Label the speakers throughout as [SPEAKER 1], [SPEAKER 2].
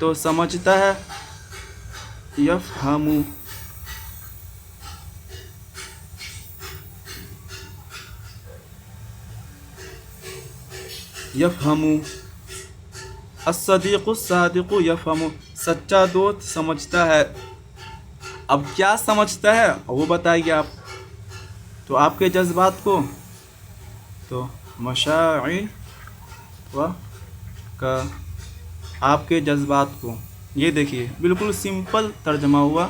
[SPEAKER 1] تو سمجھتا ہے، یفہم، یفہم، الصدیق الصادق یفہم، سچا دوست سمجھتا ہے۔ اب کیا سمجھتا ہے وہ بتائیے آپ، تو آپ کے جذبات کو، تو مشاعر و کا، آپ کے جذبات کو، یہ دیکھیے بالکل سمپل ترجمہ ہوا،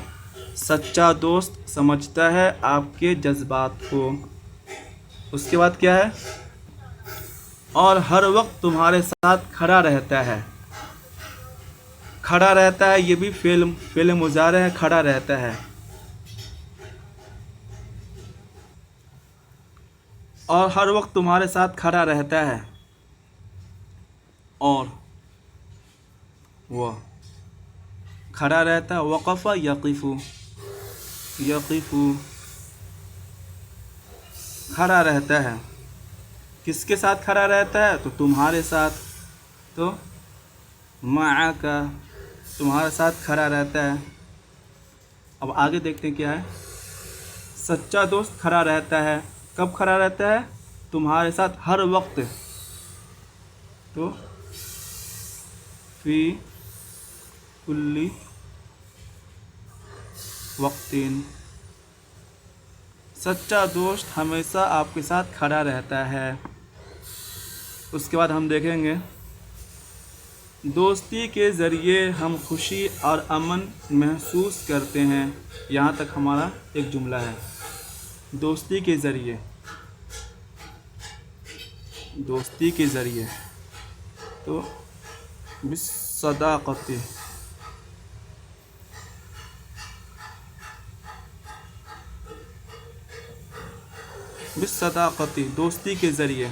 [SPEAKER 1] سچا دوست سمجھتا ہے آپ کے جذبات کو۔ اس کے بعد کیا ہے، اور ہر وقت تمہارے ساتھ کھڑا رہتا ہے۔ کھڑا رہتا ہے، یہ بھی فعل مضارع ہے، کھڑا رہتا ہے۔ اور ہر وقت تمہارے ساتھ کھڑا رہتا ہے، اور وہ کھڑا رہتا ہے، وقف یقف، یقف، کھڑا رہتا ہے۔ کس کے ساتھ کھڑا رہتا ہے، تو تمہارے ساتھ، تو معک، تمہارے ساتھ کھڑا رہتا ہے۔ اب آگے دیکھتے ہیں کیا ہے، سچا دوست کھڑا رہتا ہے، کب کھڑا رہتا ہے، تمہارے ساتھ ہر وقت، تو فی کل وقت، سچا دوست ہمیشہ آپ کے ساتھ کھڑا رہتا ہے۔ اس کے بعد ہم دیکھیں گے، دوستی کے ذریعے ہم خوشی اور امن محسوس کرتے ہیں۔ یہاں تک ہمارا ایک جملہ ہے، دوستی کے ذریعے، دوستی کے ذریعے، تو بالصداقت، بالصداقت، دوستی کے ذریعے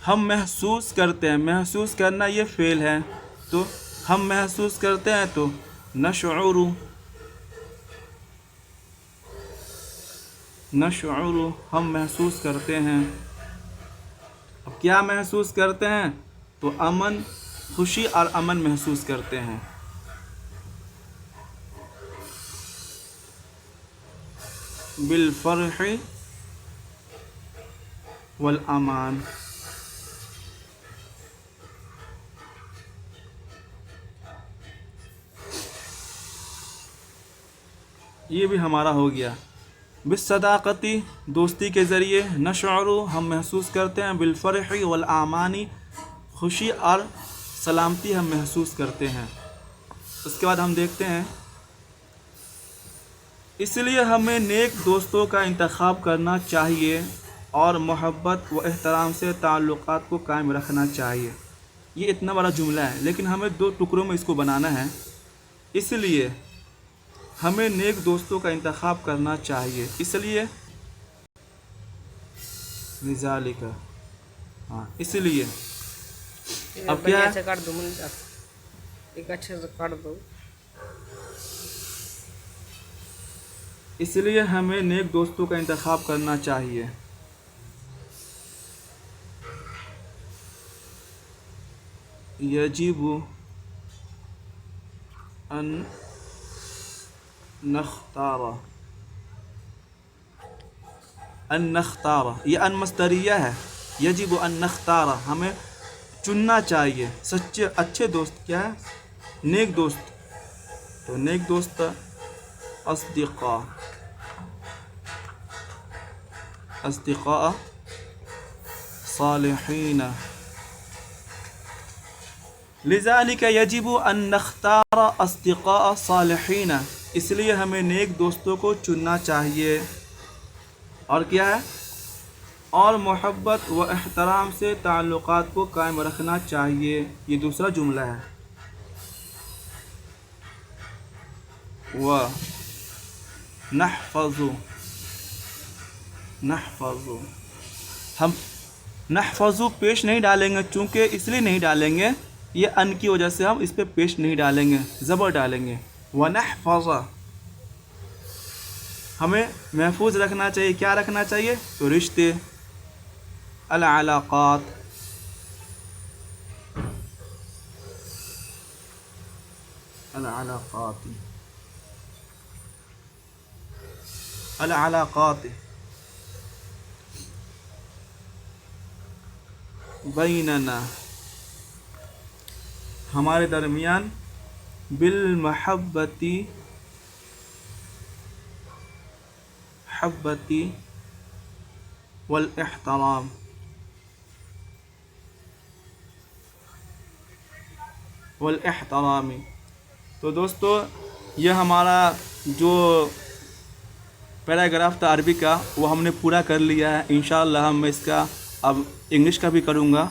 [SPEAKER 1] ہم محسوس کرتے ہیں۔ محسوس کرنا یہ فعل ہے، تو ہم محسوس کرتے ہیں، تو نشعر، نشعر، ہم محسوس کرتے ہیں۔ اب کیا محسوس کرتے ہیں، تو امن، خوشی اور امن محسوس کرتے ہیں۔ بالفرح والامان، یہ بھی ہمارا ہو گیا۔ بالصداقتی، دوستی کے ذریعے، نشعر، ہم محسوس کرتے ہیں، بالفرح والامان، خوشی اور سلامتی ہم محسوس کرتے ہیں۔ اس کے بعد ہم دیکھتے ہیں، اس لیے ہمیں نیک دوستوں کا انتخاب کرنا چاہیے اور محبت و احترام سے تعلقات کو قائم رکھنا چاہیے۔ یہ اتنا بڑا جملہ ہے، لیکن ہمیں 2 ٹکڑوں میں اس کو بنانا ہے۔ اس لیے ہمیں نیک دوستوں کا انتخاب کرنا چاہیے، اس لیے، لذالک، ہاں اس لیے، اب کیا ہے،
[SPEAKER 2] کر دو مل جاتا، ایک اچھے سے کر دو۔
[SPEAKER 1] اس لیے ہمیں نیک دوستوں کا انتخاب کرنا چاہیے۔ یجب ان نختار، ان نختار، یہ ان مصدریہ ہے، یجب ان نختار، ہمیں چننا چاہیے سچے اچھے دوست، کیا ہے، نیک دوست، تو نیک دوست اصدقاء، اصدقاء صالحین، لذالک یجب ان نختار اصدقاء صالحین، اس لیے ہمیں نیک دوستوں کو چننا چاہیے، اور کیا ہے، اور محبت و احترام سے تعلقات کو قائم رکھنا چاہیے، یہ دوسرا جملہ ہے۔ و نحفظ، نحفظ، ہم نحفظ پیش نہیں ڈالیں گے، چونکہ اس لیے نہیں ڈالیں گے، یہ ان کی وجہ سے ہم اس پہ پیش نہیں ڈالیں گے، زبر ڈالیں گے۔ ونحفظ، ہمیں محفوظ رکھنا چاہیے، کیا رکھنا چاہیے، تو رشتے، العلاقات، العلاقات العلاقات بیننا ہمارے درمیان بالمحبتی حبتی والاحترام والاحترامی. تو دوستو یہ ہمارا جو پیراگراف تھا عربی کا وہ ہم نے پورا کر لیا ہے. انشاءاللہ ہم اس کا اب انگلش کا بھی کروں گا,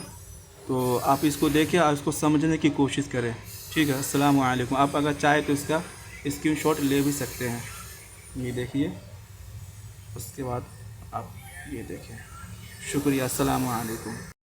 [SPEAKER 1] تو آپ اس کو دیکھیں اور اس کو سمجھنے کی کوشش کریں. ٹھیک ہے, السلام علیکم. آپ اگر چاہیں تو اس کا اسکرین شاٹ لے بھی سکتے ہیں. یہ دیکھیے, اس کے بعد آپ یہ دیکھیں. شکریہ, السلام علیکم.